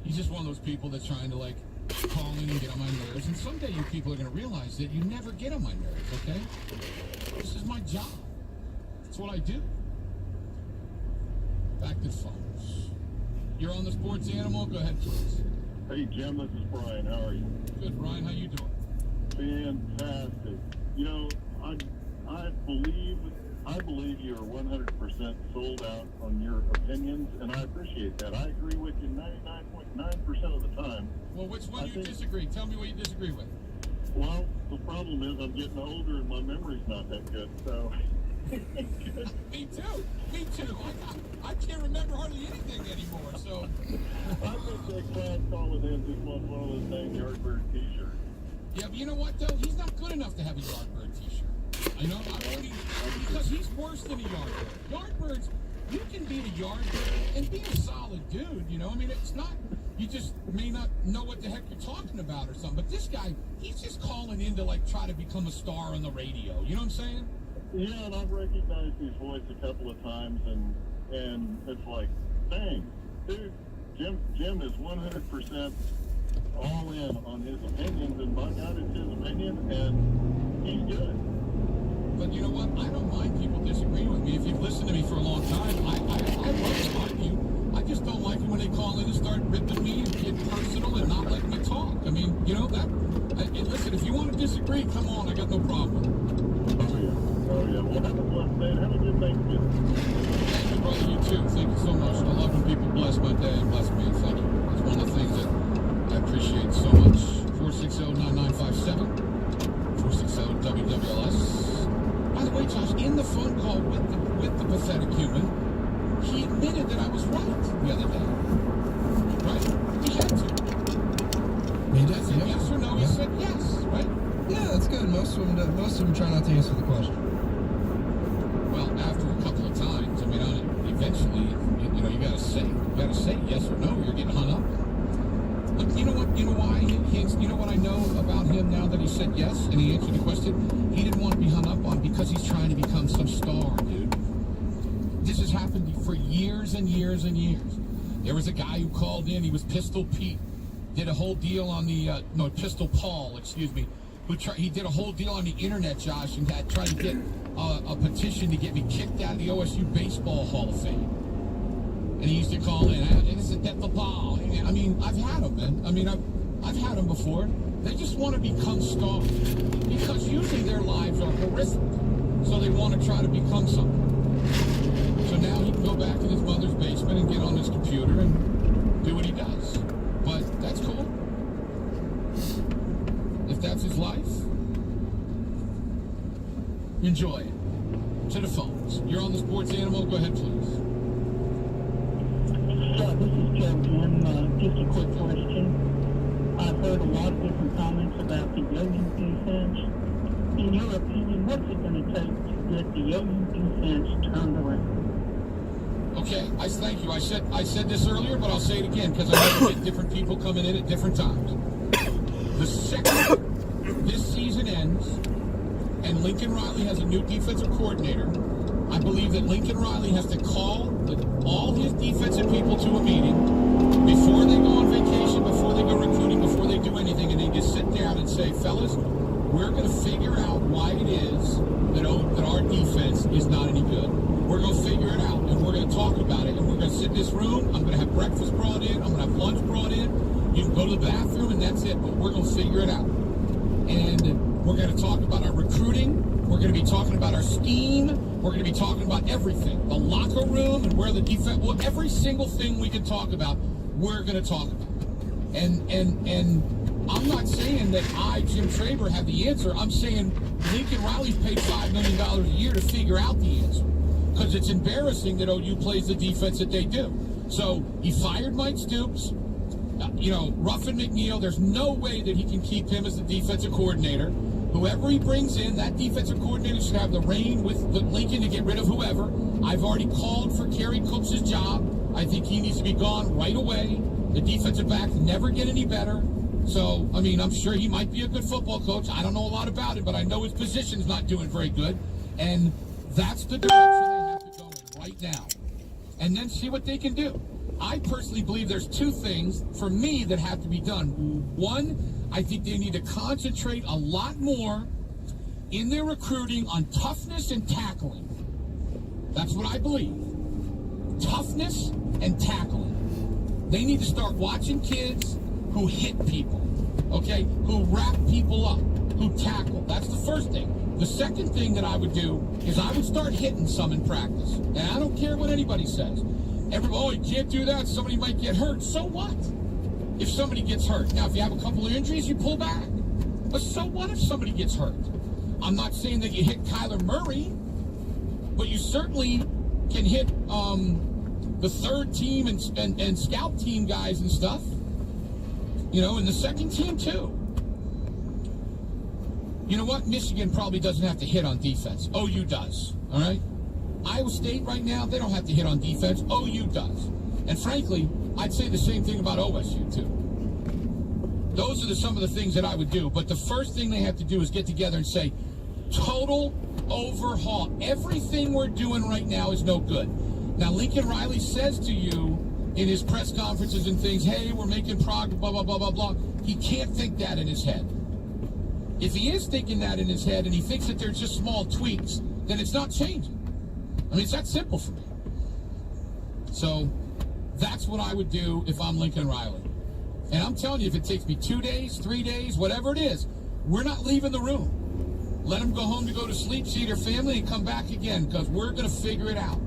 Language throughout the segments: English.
He's just one of those people that's trying to, like, call in and get on my nerves. And someday you people are going to realize that you never get on my nerves, okay? This is my job. That's what I do. Back to the phones. You're on the Sports Animal. Go ahead, please. Hey, Jim, this is Brian. How are you? Good, Brian. How you doing? Fantastic. You know, I believe you are 100% sold out on your opinions, and I appreciate that. I agree with you 99.9% of the time. Well, which one do you disagree? Tell me what you disagree with. Well, the problem is I'm getting older and my memory's not that good, so... Me too. I can't remember hardly anything anymore, so... I think that class calling in just wants one of those dang Yardbird t-shirts. Yeah, but you know what, though? He's not good enough to have a Yardbird t-shirt. I know, because he's worse than a Yardbird. Yardbirds, you can be a Yardbird and be a solid dude, you know? I mean, it's not... You just may not know what the heck you're talking about or something. But this guy, he's just calling in to, like, try to become a star on the radio. You know what I'm saying? Yeah, and I've recognized his voice a couple of times, and it's like, dang, dude, Jim is 100% all in on his opinions, and by God, it's his opinion, and he's good. But you know what? I don't mind people disagreeing with me. If you've listened to me for a long time, I love to argue. I just don't like it when they call in and start ripping me and get personal and not letting me talk. I mean, you know, and listen, if you want to disagree, come on, I got no problem. Oh, yeah. Well, have a blessed day. Have a good Thanksgiving. Thank you, brother. You too. Thank you so much. I love when people bless my day and bless me. Thank you. It's one of the things that I appreciate so much. 460-9957. 460-WWLS. By the way, Josh, in the phone call with the pathetic human, he admitted that I was right the other day. Right? He had to. He did, said yes or no? He said yes, right? Yeah, that's good. Most of them try not to answer the question. Well, after a couple of times, I mean, eventually, you know, you gotta say yes or no. You're getting hung up. Look, you know what? You know why? You know what I know about him now that he said yes and he answered the question? He didn't want to be hung up on because he's trying to become some star, dude. This has happened for years and years and years. There was a guy who called in. He was Pistol Pete. Did a whole deal on the Pistol Paul, excuse me. He did a whole deal on the internet, Josh, and tried to get a petition to get me kicked out of the OSU Baseball Hall of Fame. And he used to call in, "Innocent at the ball." I mean, I've had them, man. I mean, I've had them before. They just want to become stars because usually their lives are horrific, so they want to try to become something. So now he can go back in his mother's basement and get on his computer and do what he does. But that's cool. If that's his life, enjoy it. To the phones. You're on the Sports Animal. Go ahead, please. This is Joe Jim. Just a quick question. I've heard a lot of different comments about the Yo-Yo defense. In your opinion, what's it going to take to get the Yo-Yo defense turned around? Okay, thank you. I said this earlier, but I'll say it again because I know get different people coming in at different times. The second this season ends and Lincoln Riley has a new defensive coordinator, I believe that Lincoln Riley has to call all his defensive people to a meeting before they go on vacation, before they go recruiting, before they do anything, and they just sit down and say, fellas, we're going to figure out why it is that our defense is not any good. We're going to figure it out, and we're going to talk about it, and we're going to sit in this room. I'm going to have breakfast brought in. I'm going to have lunch brought in. You can go to the bathroom, and that's it, but we're going to figure it out. And we're going to talk about our recruiting. We're going to be talking about our scheme. We're going to be talking about everything. The locker room and where the defense, well, every single thing we can talk about, we're going to talk about. And I'm not saying that I, Jim Traber, have the answer. I'm saying Lincoln Riley's paid $5 million a year to figure out the answer. Because it's embarrassing that OU plays the defense that they do. So he fired Mike Stoops. Ruffin McNeil, there's no way that he can keep him as the defensive coordinator. Whoever he brings in, that defensive coordinator should have the reign with Lincoln to get rid of whoever. I've already called for Kerry Cooks' job. I think he needs to be gone right away. The defensive backs never get any better. So, I mean, I'm sure he might be a good football coach. I don't know a lot about it, but I know his position's not doing very good. And that's the direction they have to go in right now. And then see what they can do. I personally believe there's two things for me that have to be done. One, I think they need to concentrate a lot more in their recruiting on toughness and tackling. That's what I believe. Toughness and tackling. They need to start watching kids who hit people, okay, who wrap people up, who tackle. That's the first thing. The second thing that I would do is I would start hitting some in practice. And I don't care what anybody says. Oh, you can't do that. Somebody might get hurt. So what? If somebody gets hurt. Now, if you have a couple of injuries, you pull back. But so what if somebody gets hurt? I'm not saying that you hit Kyler Murray, but you certainly can hit the third team and scout team guys and stuff. You know, and the second team too. You know what? Michigan probably doesn't have to hit on defense. OU does. All right? Iowa State right now, they don't have to hit on defense. OU does. And frankly, I'd say the same thing about OSU too. Those are some of the things that I would do. But the first thing they have to do is get together and say, total overhaul. Everything we're doing right now is no good. Now, Lincoln Riley says to you in his press conferences and things, hey, we're making progress, blah, blah, blah, blah, blah. He can't think that in his head. If he is thinking that in his head and he thinks that there's just small tweaks, then it's not changing. I mean, it's that simple for me. So that's what I would do if I'm Lincoln Riley. And I'm telling you, if it takes me 2 days, 3 days, whatever it is, we're not leaving the room. Let them go home to go to sleep, see their family, and come back again, because we're going to figure it out.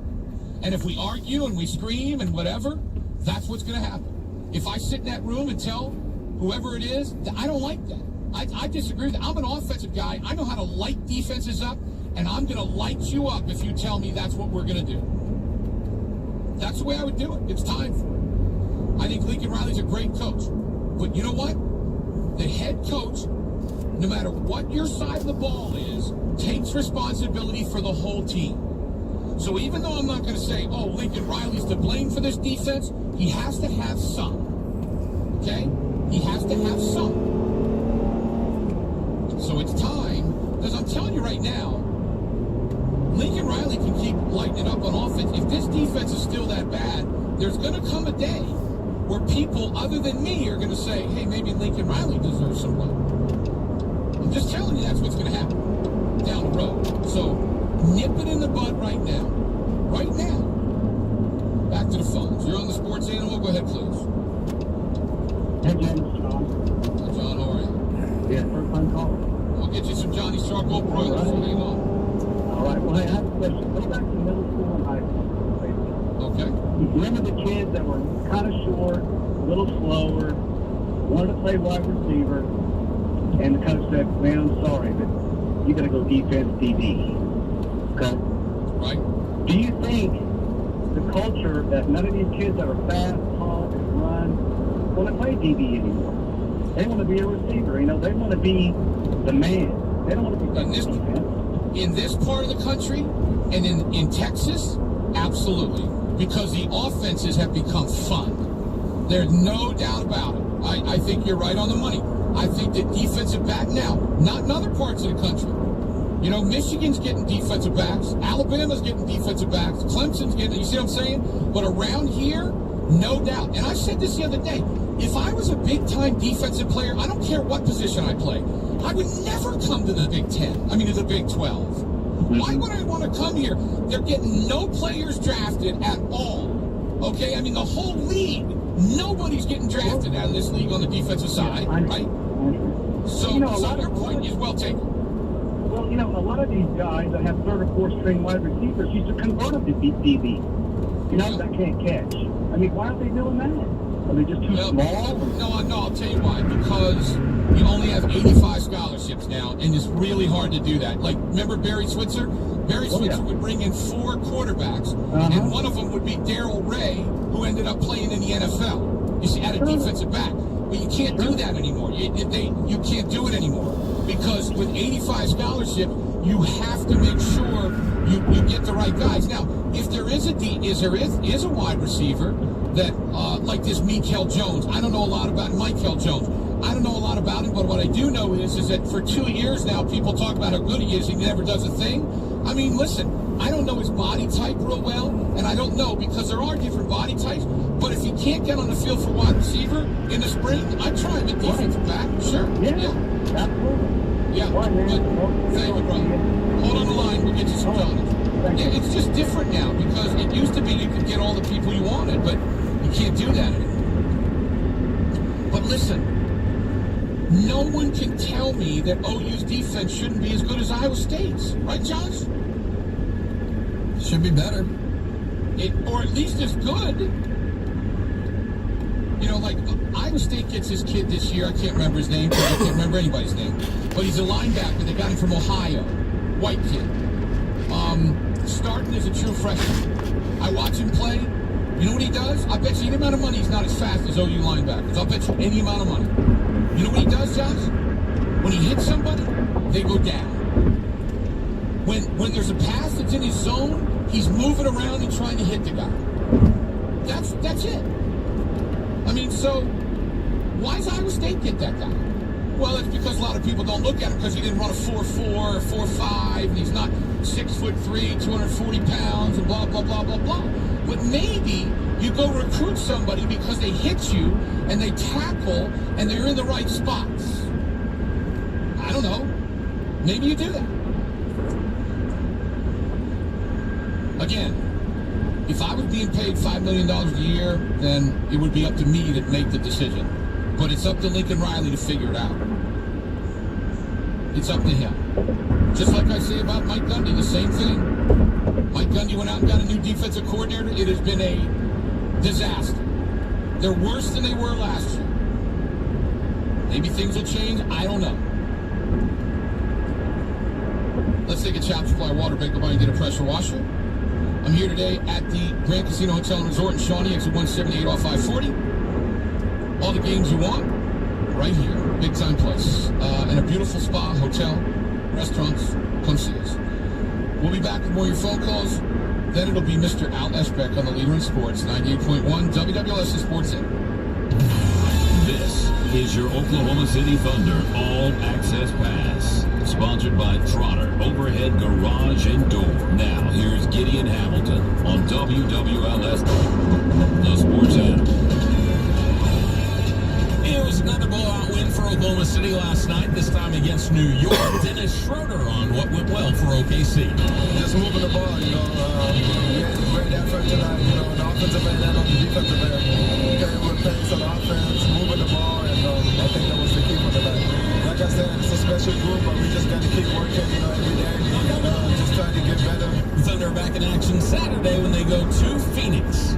And if we argue and we scream and whatever, that's what's going to happen. If I sit in that room and tell whoever it is, I don't like that. I disagree with that. I'm an offensive guy. I know how to light defenses up, and I'm going to light you up if you tell me that's what we're going to do. That's the way I would do it. It's time for it. I think Lincoln Riley's a great coach. But you know what? The head coach, no matter what your side of the ball is, takes responsibility for the whole team. So even though I'm not going to say, oh, Lincoln Riley's to blame for this defense, he has to have some. Okay? He has to have some. So it's time, because I'm telling you right now, Lincoln Riley can keep lighting it up on offense. If this defense is still that bad, there's going to come a day where people other than me are going to say, hey, maybe Lincoln Riley deserves some love. I'm just telling you that's what's going to happen down the road. So nip it in the bud right now. Right now. Back to the phones. You're on the Sports Animal. Go ahead, please. Hey, James, John. Hi, John. How are you? Yeah, first time caller. I'll get you some Johnny's Charcoal Broilers. So hang on. All right, well, hey, I have a question. Go back to middle school and high school. Okay. Remember the kids that were kind of short, a little slower, wanted to play wide receiver, and the coach said, man, I'm sorry, but you got to go defense DB. Okay? Right. Do you think the culture that none of these kids that are fast, tall, and run want to play DB anymore? They want to be a receiver. You know, they want to be the man. They don't want to be defense. In this part of the country and in Texas, absolutely. Because the offenses have become fun. There's no doubt about it. I think you're right on the money. I think that defensive back now, not in other parts of the country. You know, Michigan's getting defensive backs. Alabama's getting defensive backs. Clemson's getting, you see what I'm saying? But around here, no doubt. And I said this the other day. If I was a big-time defensive player, I don't care what position I play, I would never come to the Big 10. I mean, to the Big 12. Why would I want to come here? They're getting no players drafted at all. Okay? I mean, the whole league, nobody's getting drafted out of this league on the defensive side, right? So, you know, so your point is well taken. Well, you know, a lot of these guys that have third or fourth string wide receivers used to convert them to DB. You know, that can't catch. I mean, why aren't they doing that? Are they just too small? No, I'll tell you why. Because you only have 85 scholarships now, and it's really hard to do that. Like, remember Barry Switzer? Barry Switzer would bring in 4 quarterbacks, and one of them would be Darrell Ray, who ended up playing in the NFL. You see, at a defensive back. But you can't do that anymore. You can't do it anymore. Because with 85 scholarships, you have to make sure you get the right guys. Now, if there is a wide receiver that, like this Mikel Jones, I don't know a lot about Mikel Jones. I don't know a lot about him, but what I do know is that for 2 years now, people talk about how good he is. He never does a thing. I mean, listen, I don't know his body type real well, and I don't know because there are different body types. But if he can't get on the field for wide receiver in the spring, I'd try him at defensive back. Sure. Yeah, absolutely. Yeah. Right, man. But, thank you, brother. Hold on the line. We'll get you some dollars. Yeah, it's just different now because it used to be you could get all the people you wanted, but you can't do that anymore. But listen, no one can tell me that OU's defense shouldn't be as good as Iowa State's. Right, Josh? Should be better. Or at least as good. You know, like, Iowa State gets his kid this year. I can't remember his name because I can't remember anybody's name. But he's a linebacker. They got him from Ohio. White kid. Starting as a true freshman. I watch him play. You know what he does? I bet you any amount of money he's not as fast as OU linebackers. I'll bet you any amount of money. You know what he does, Josh? When he hits somebody, they go down. When there's a pass that's in his zone, he's moving around and trying to hit the guy. That's it. I mean, so why does Iowa State get that guy? Well, it's because a lot of people don't look at him because he didn't run a 4.4 or 4.5, and he's not 6'3", 240 pounds, and blah, blah, blah, blah, blah. But maybe you go recruit somebody because they hit you, and they tackle, and they're in the right spots. I don't know. Maybe you do that. Again, if I was being paid $5 million a year, then it would be up to me to make the decision. But it's up to Lincoln Riley to figure it out. It's up to him. Just like I say about Mike Gundy, the same thing. Mike Gundy went out and got a new defensive coordinator. It has been a disaster. They're worse than they were last year. Maybe things will change. I don't know. Let's take a Chop Supply water break. Go by and get a pressure washer. I'm here today at the Grand Casino Hotel and Resort in Shawnee, exit 178 off I-40. All the games you want, right here. Big time place. And a beautiful spa, hotel, restaurants. Come see us. We'll be back with more of your phone calls. Then it'll be Mr. Al Eschbeck on the Leader in Sports, 98.1 WWLS Sports 8. This is your Oklahoma City Thunder All Access Pass. Sponsored by Trotter Overhead Garage and Door. Now, here's Gideon Hamilton on WWLS, the Sports Animal. It was another blowout win for Oklahoma City last night, this time against New York. Dennis Schroeder on what went well for OKC. Just moving the ball, we had a great effort tonight, on the offensive end and on the defensive end. Came with pace on offense, moving the ball, and I think that was the key for tonight. Like I said, it's a special group, but we just got to keep working, every day, just trying to get better. Thunder are back in action Saturday when they go to Phoenix.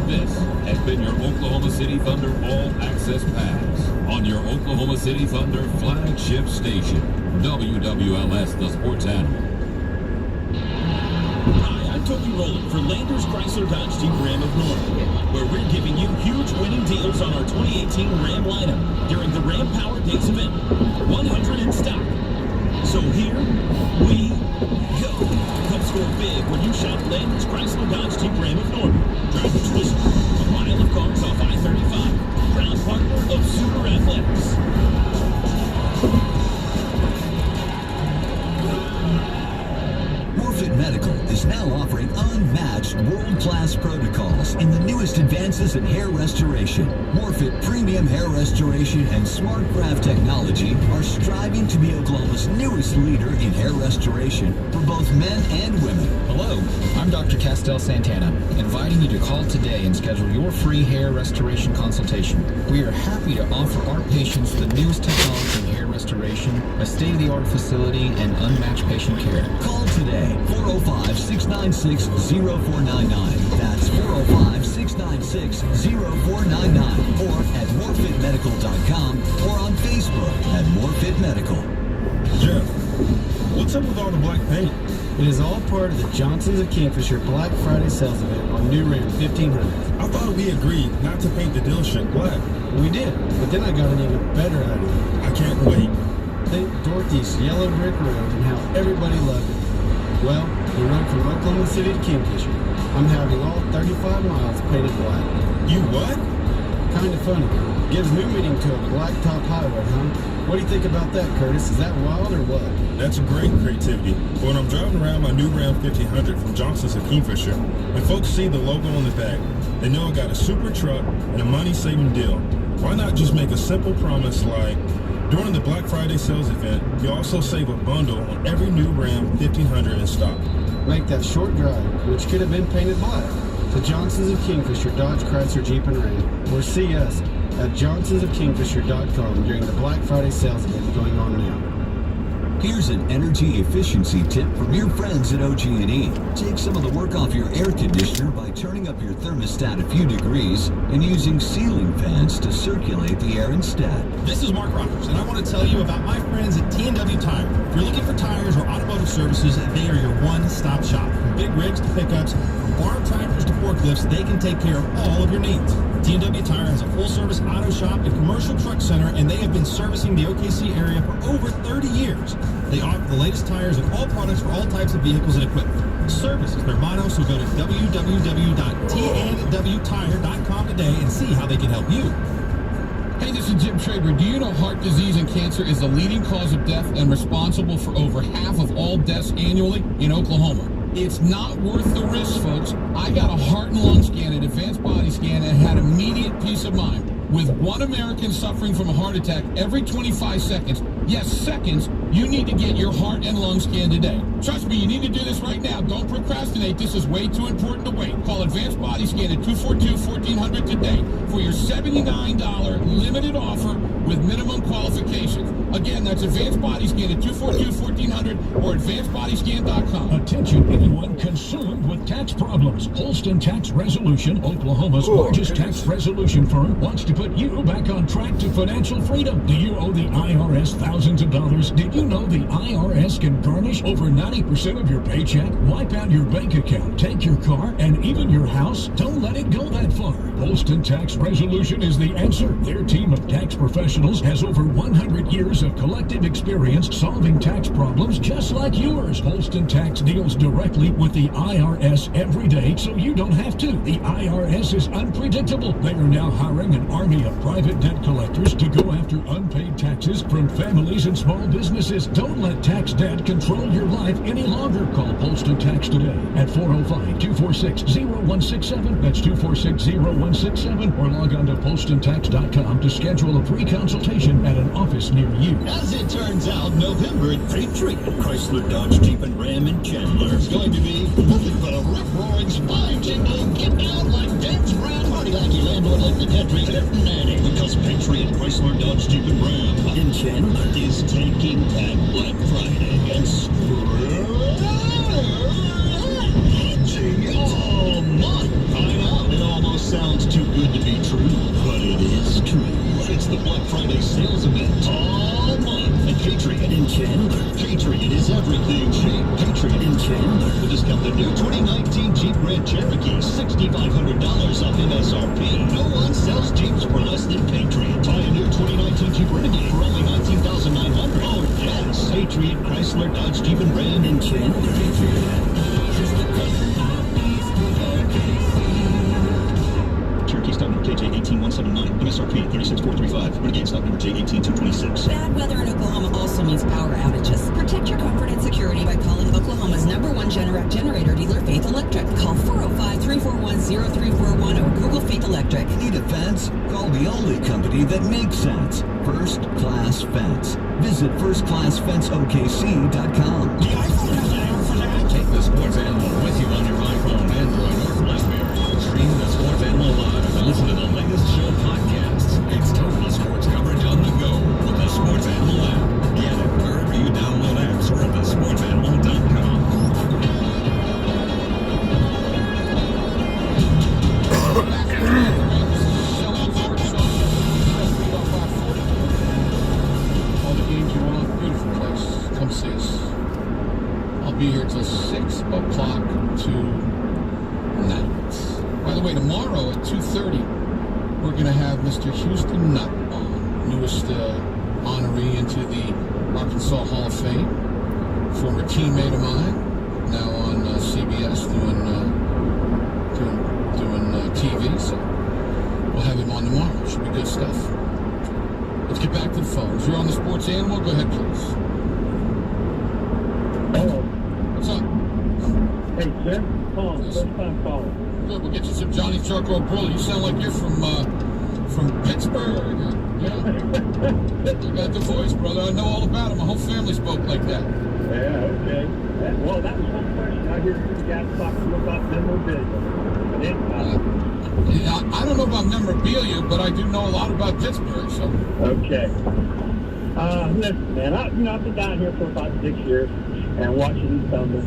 This has been your Oklahoma City Thunder All Access Pass on your Oklahoma City Thunder flagship station, WWLS, the Sports Animal. Hi, I'm Toby Rowland for Landers Chrysler Dodge Jeep Ram of Norman, where we're giving you huge winning deals on our 2018 Ram lineup during the Ram Power Days event. 100 in stock. So here we go. Come score big when you shop Landers Chrysler Dodge Jeep Ram of Norman. Driver's choice, a mile of cars off I-35. Proud partner of Super Athletics. Morfit Medical is now offering unmatched world-class protocols in the newest advances in hair restoration. Morfit Premium Hair Restoration and Smart Graft Technology are striving to be Oklahoma's newest leader in hair restoration for both men and women. Hello, I'm Dr. Castel Santana, inviting you to call today and schedule your free hair restoration consultation. We are happy to offer our patients the newest technology in hair restoration, a state-of-the-art facility, and unmatched patient care. Call today, 405-696-0499. That's 405-696-0499. Or at morfitmedical.com or on Facebook at Morfit Medical. Jeff, what's up with all the black paint? It is all part of the Johnsons of Kingfisher Black Friday sales event on New Ram 1500. I thought we agreed not to paint the dealership black. We did, but then I got an even better idea. I can't wait. Think Dorothy's Yellow Brick Road and how everybody loved it. Well, we run from Oklahoma City to Kingfisher. I'm having all 35 miles painted black. You what? Kinda funny. Gives new meaning to a blacktop highway, huh? What do you think about that, Curtis? Is that wild or what? That's great creativity. But when I'm driving around my new Ram 1500 from Johnson's of Kingfisher, and folks see the logo on the back, they know I got a super truck and a money-saving deal. Why not just make a simple promise like, during the Black Friday sales event, you also save a bundle on every new Ram 1500 in stock. Make that short drive, which could have been painted black, to Johnson's of Kingfisher Dodge Chrysler Jeep and Ram, or see us at johnsonsofkingfisher.com during the Black Friday sales event going on now. Here's an energy efficiency tip from your friends at OG&E. Take some of the work off your air conditioner by turning up your thermostat a few degrees and using ceiling fans to circulate the air instead. This is Mark Rogers, and I want to tell you about my friends at T&W Tire. If you're looking for tires or automotive services, they are your one-stop shop. From big rigs to pickups, from farm tractors to forklifts, they can take care of all of your needs. T&W Tire has a full-service auto shop and commercial truck center, and they have been servicing the OKC area for over 30 years. They offer the latest tires and all products for all types of vehicles and equipment. Service is their motto, so go to www.tandwtire.com today and see how they can help you. Hey, this is Jim Traber. Do you know heart disease and cancer is the leading cause of death and responsible for over half of all deaths annually in Oklahoma? It's not worth the risk, folks. I got a heart and lung scan at Advanced Body Scan and had immediate peace of mind. With one American suffering from a heart attack every 25 seconds, yes, seconds, you need to get your heart and lung scan today. Trust me, you need to do this right now. Don't procrastinate. This is way too important to wait. Call Advanced Body Scan at 242-1400 today for your $79 limited offer with minimum qualifications. Again, that's Advanced Body Scan at 242-1400 or advancedbodyscan.com. Attention anyone concerned with tax problems. Holston Tax Resolution, Oklahoma's largest tax resolution firm, wants to put you back on track to financial freedom. Do you owe the IRS thousands of dollars? Did you know the IRS can garnish over 90% of your paycheck, wipe out your bank account, take your car, and even your house? Don't let it go that far. Holston Tax Resolution is the answer. Their team of tax professionals has over 100 years of collective experience solving tax problems just like yours. Holston Tax deals directly with the IRS every day, so you don't have to. The IRS is unpredictable. They are now hiring an army of private debt collectors to go after unpaid taxes from families and small businesses. Don't let tax debt control your life any longer. Call Holston Tax today at 405-246-0167. That's 246-0167, or log on to holstontax.com to schedule a free consultation at an office near you. As it turns out, November at Patriot Chrysler Dodge Jeep and Ram in Chandler is going to be nothing but a rip-roaring, spine-tingling, get down like Dave's Brand Party like you landlord like the country nanny, because Patriot Chrysler Dodge Jeep and Ram in Chandler is taking back Black Friday and scratching all month. I know, it almost sounds too good to be true, but it is true. It's the Black Friday sales event all month at Patriot in Chandler. Patriot is everything Jeep. Patriot in Chandler. We'll discount the new 2019 Jeep Grand Cherokee, $6,500 off MSRP. No one sells Jeeps for less than Patriot. Buy a new 2019 Jeep Renegade for only $19,900. Oh yes, Patriot Chrysler Dodge Jeep and Ram in Chandler. Cherokee stock number KJ18179, MSRP 36435. Renegade stock number J18226. Bad weather in Oklahoma also means power outages. Protect your comfort and security by calling Oklahoma's #1 Generac generator dealer, Faith Electric. Call 405-341-0341 or Google Faith Electric. Need a fence? Call the only company that makes sense. First Class Fence. Visit firstclassfenceokc.com. Take the sports animal with you on your iPhone, Android, or BlackBerry. Stream the sports animal live and listen to the latest show podcasts. It's total sports coverage on the go with the Sports Animal app. Get it wherever you download apps or at thesportsanimal.com. All the games you want, beautiful place. Come see us. I'll be here till 6 o'clock tonight. By the way, tomorrow at 2:30, we're going to have Mr. Houston Nutt on, newest honoree into the Arkansas Hall of Fame, former teammate of mine, now on CBS doing TV. So we'll have him on tomorrow. Should be good stuff. Let's get back to the phones. You're on the Sports Animal. Go ahead, please. Hello. What's up? Hey, Jim. First time calling. Good. We'll get you some Johnny Charcoal Grill. You sound like you're from Pittsburgh. Yeah. You got the voice, brother. I know all about it. My whole family spoke like that. Yeah, okay. Well, that was one question. I hear you guys talking about memorabilia. I don't know about memorabilia, but I do know a lot about Pittsburgh. So. Okay. Listen, man. I've been down here for about 6 years and watching these Thunder.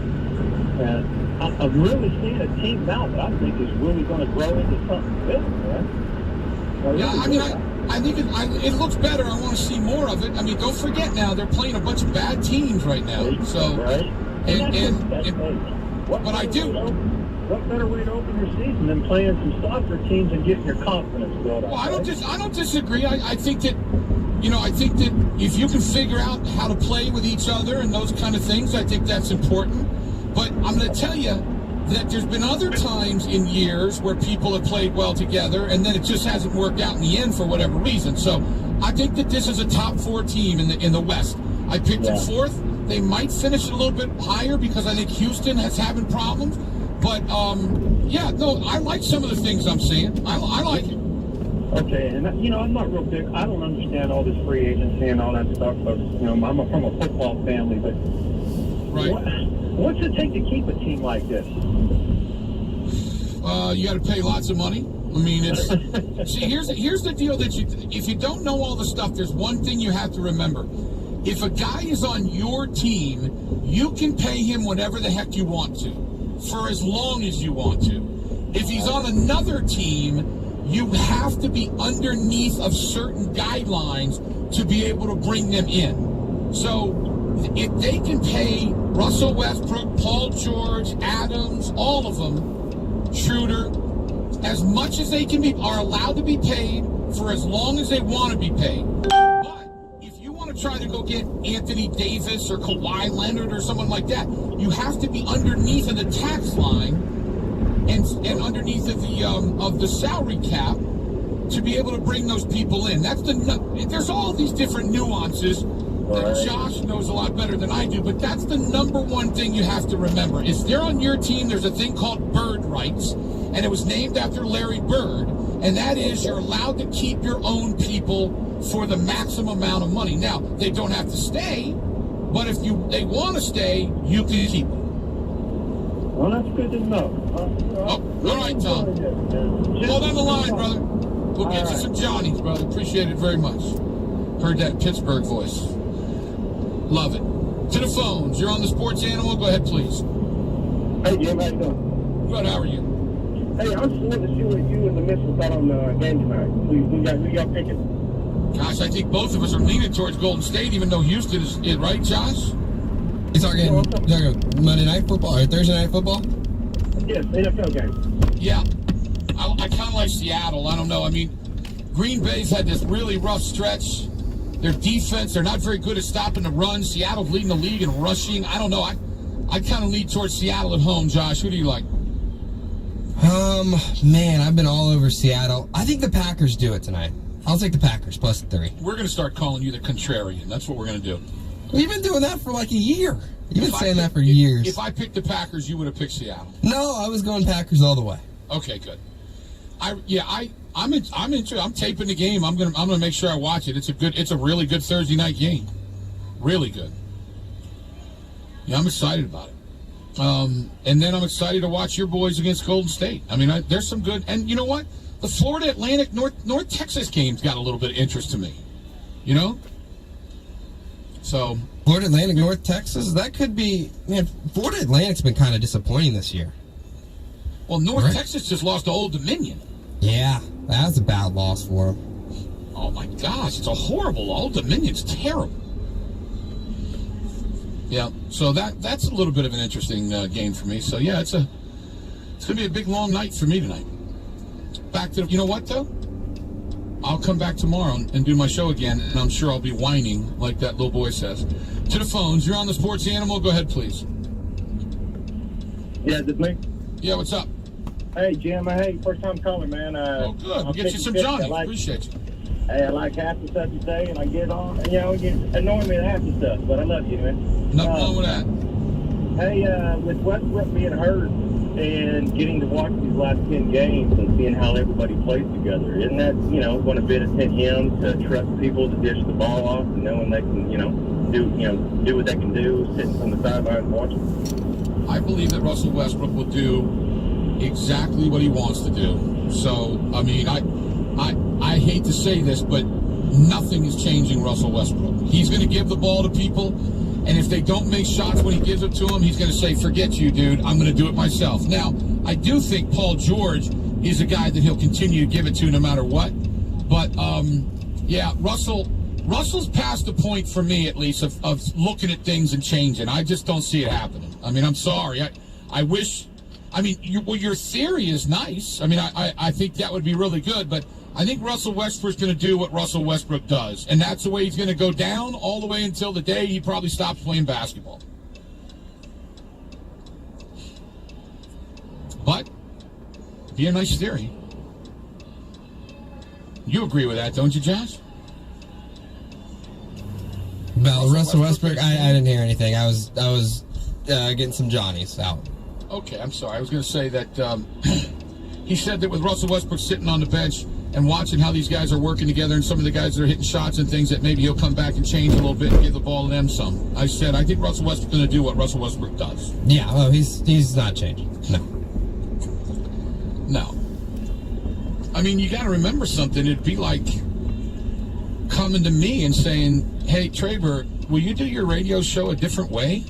And I'm really seeing a team now that I think is really going to grow into something big, man. Yeah, I mean, I think it looks better. I want to see more of it. I mean, don't forget now they're playing a bunch of bad teams right now. So, right. But I do. What better way to open your season than playing some soccer teams and getting your confidence built up? Well, I don't disagree. I think that, I think that if you can figure out how to play with each other and those kind of things, I think that's important. But I'm going to tell you that there's been other times in years where people have played well together, and then it just hasn't worked out in the end for whatever reason. So I think that this is a top 4 team in the West. I picked them 4th. They might finish a little bit higher because I think Houston has having problems. But, I like some of the things I'm seeing. I like it. Okay, and, I'm not real big. I don't understand all this free agency and all that stuff. But, I'm from a football family. But what's it take to keep a team like this? You got to pay lots of money. I mean, it's see. Here's the deal that if you don't know all the stuff, there's one thing you have to remember. If a guy is on your team, you can pay him whatever the heck you want to, for as long as you want to. If he's on another team, you have to be underneath of certain guidelines to be able to bring them in. So if they can pay Russell Westbrook, Paul George, Adams, all of them, Schroeder, as much as they are allowed to be paid for as long as they want to be paid. But if you want to try to go get Anthony Davis or Kawhi Leonard or someone like that, you have to be underneath of the tax line and underneath of the salary cap to be able to bring those people in. There's all these different nuances that Josh knows a lot better than I do, but that's the number one thing you have to remember. If they're on your team, there's a thing called bird rights, and it was named after Larry Bird, and that is you're allowed to keep your own people for the maximum amount of money. Now, they don't have to stay, but if they want to stay, you can keep them. Well, that's good to know. All right, Tom. Hold on the line, brother. We'll get you some Johnnies, brother. Appreciate it very much. Heard that Pittsburgh voice. Love it. To the phones. You're on the Sports Animal. Go ahead, please. Hey, Jim. How you doing? Good. How are you? Hey, I just wanted to see what you and the missus thought on the game tonight. Who y'all picking? Gosh, I think both of us are leaning towards Golden State, even though Houston is it, right, Josh? You're talking Monday Night Football or Thursday Night Football? Yes, NFL game. Yeah. I kind of like Seattle. I don't know. I mean, Green Bay's had this really rough stretch. Their defense, they're not very good at stopping the run. Seattle's leading the league in rushing. I don't know. I kind of lead towards Seattle at home, Josh. Who do you like? Man, I've been all over Seattle. I think the Packers do it tonight. I'll take the Packers plus 3. We're going to start calling you the contrarian. That's what we're going to do. We've been doing that for like a year. You've been saying that for years. If I picked the Packers, you would have picked Seattle. No, I was going Packers all the way. Okay, good. I'm into. I'm taping the game. I'm gonna make sure I watch it. It's a really good Thursday night game. Really good. Yeah, I'm excited about it. And then I'm excited to watch your boys against Golden State. I mean, there's some good. And you know what? The Florida Atlantic North Texas game's got a little bit of interest to me. You know. So Florida Atlantic, North Texas. That could be. Man, Florida Atlantic's been kind of disappointing this year. Well, North Texas just lost to Old Dominion. Yeah, that was a bad loss for them. Oh, my gosh. It's a horrible. Old Dominion's terrible. Yeah, so that's a little bit of an interesting game for me. So, yeah, it's going to be a big, long night for me tonight. Back to, you know what, though? I'll come back tomorrow and do my show again, and I'm sure I'll be whining like that little boy says. To the phones. You're on the Sports Animal. Go ahead, please. Yeah, is it me? Yeah, what's up? Hey, Jim. Hey, first time caller, man. Oh, good. We'll get you some Johnny. Appreciate you. Hey, I like half the stuff you say, and I get on. You know, you annoy me with half the stuff, but I love you, man. Nothing wrong with that. Hey, with Westbrook being hurt and getting to watch these last 10 games and seeing how everybody plays together, isn't that, going to benefit him to trust people to dish the ball off and knowing they can, do what they can do, sitting from the sidelines watching? I believe that Russell Westbrook will do exactly what he wants to do. So, I mean, I hate to say this, but nothing is changing Russell Westbrook. He's going to give the ball to people, and if they don't make shots when he gives it to them, he's going to say, forget you, dude. I'm going to do it myself. Now, I do think Paul George is a guy that he'll continue to give it to no matter what. But, yeah, Russell's past the point, for me at least, of looking at things and changing. I just don't see it happening. I mean, I'm sorry. I wish... I mean, your theory is nice. I mean, I think that would be really good, but I think Russell Westbrook's going to do what Russell Westbrook does, and that's the way he's going to go down all the way until the day he probably stops playing basketball. But, be a nice theory. You agree with that, don't you, Josh? Well, Russell Westbrook, I didn't hear anything. I was getting some Johnnies out. Okay, I'm sorry. I was going to say that he said that with Russell Westbrook sitting on the bench and watching how these guys are working together and some of the guys that are hitting shots and things, that maybe he'll come back and change a little bit and give the ball to them some. I said, I think Russell Westbrook's going to do what Russell Westbrook does. Yeah, well, he's not changing. No. I mean, you got to remember something. It'd be like coming to me and saying, hey, Traber, will you do your radio show a different way?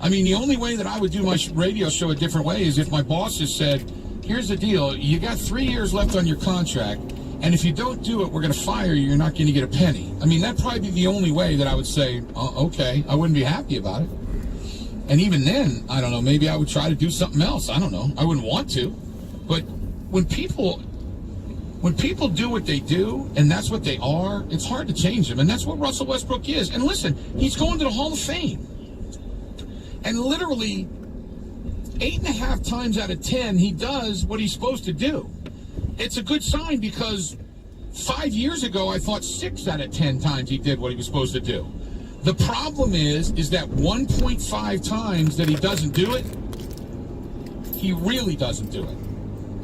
I mean, the only way that I would do my radio show a different way is if my boss has said, here's the deal, you got 3 years left on your contract, and if you don't do it, we're going to fire you, you're not going to get a penny. I mean, that'd probably be the only way that I would say, okay, I wouldn't be happy about it. And even then, I don't know, maybe I would try to do something else. I don't know. I wouldn't want to. But when people do what they do, and that's what they are, it's hard to change them. And that's what Russell Westbrook is. And listen, he's going to the Hall of Fame. And literally 8.5 times out of 10, he does what he's supposed to do. It's a good sign because 5 years ago, I thought 6 out of 10 times he did what he was supposed to do. The problem is that 1.5 times that he doesn't do it, he really doesn't do it.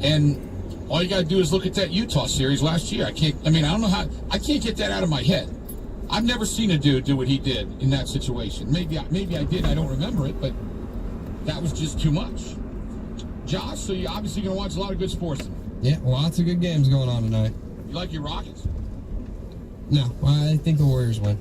And all you got to do is look at that Utah series last year. I don't know how, I can't get that out of my head. I've never seen a dude do what he did in that situation. Maybe I did. I don't remember it, but that was just too much. Josh, so you're obviously going to watch a lot of good sports tonight. Yeah, lots of good games going on tonight. You like your Rockets? No, I think the Warriors win.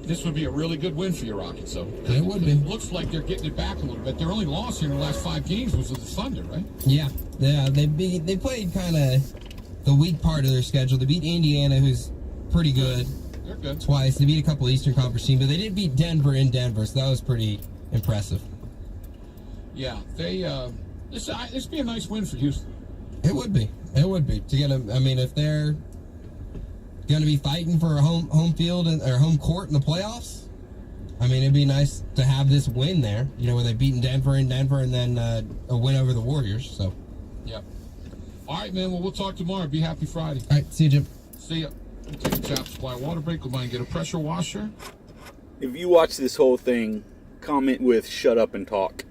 This would be a really good win for your Rockets, though. It would be. It looks like they're getting it back a little bit. Their only loss here in the last 5 games was with the Thunder, right? Yeah. They played kind of the weak part of their schedule. They beat Indiana, who's pretty good. They're good. Twice. They beat a couple Eastern Conference teams, but they did beat Denver in Denver, so that was pretty impressive. Yeah, this be a nice win for Houston. It would be. It would be. To get them, I mean, if they're going to be fighting for a home field or home court in the playoffs, I mean, it'd be nice to have this win there, where they've beaten Denver in Denver and then a win over the Warriors. So. Yep. All right, man. Well, we'll talk tomorrow. Be happy Friday. All right. See you, Jim. See ya. We'll take a Chop Supply water break. We'll mind get a pressure washer. If you watch this whole thing, comment with "shut up and talk."